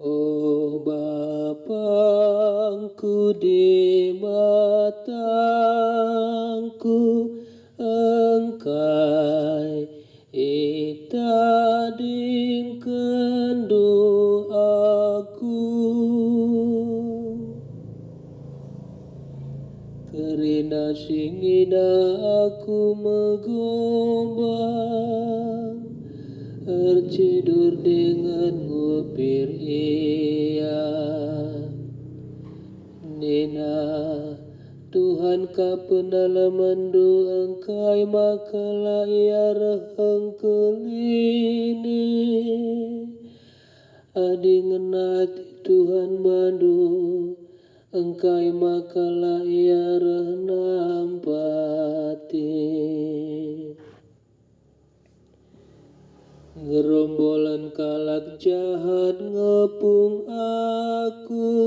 Oh Bapangku di matangku, Engkai itadingkeun doaku. Kerina singina aku megombang, tertidur dengan ngupir ia. Nina Tuhan kapena mandu Engkai makala ia reheng kelini. Adi ngenati Tuhan mandu Engkai makala ia reh nampati. Gerombolan kalak jahat ngepung aku,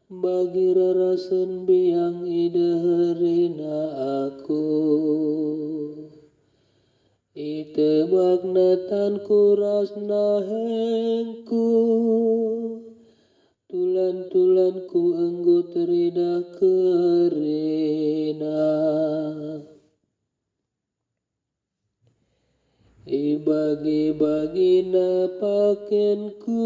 bagi rarasen biang ideherina aku. Itebakna tan kurasna hengku, tulan-tulanku enggo teridah kerina. Ibagi-bagina pakenku,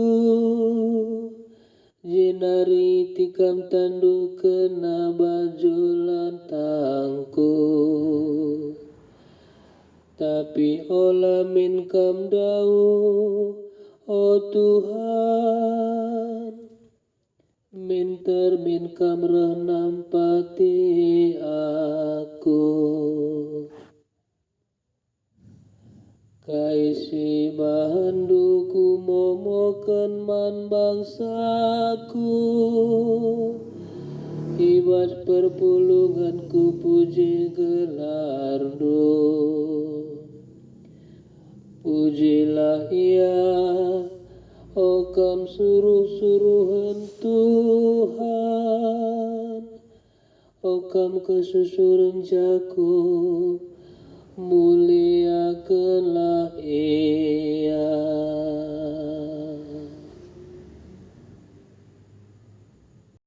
jenari tikam tandu kena baju lantangku. Tapi olah minkam dau, oh Tuhan, minter minkam reh nampati aku. Kaisi bahanduku momoken man bangsaku, ibas perpulunganku puji gelarmu. Pujilah ia, oh kam suruh-suruhan Tuhan, oh kam kesusuran Jakub,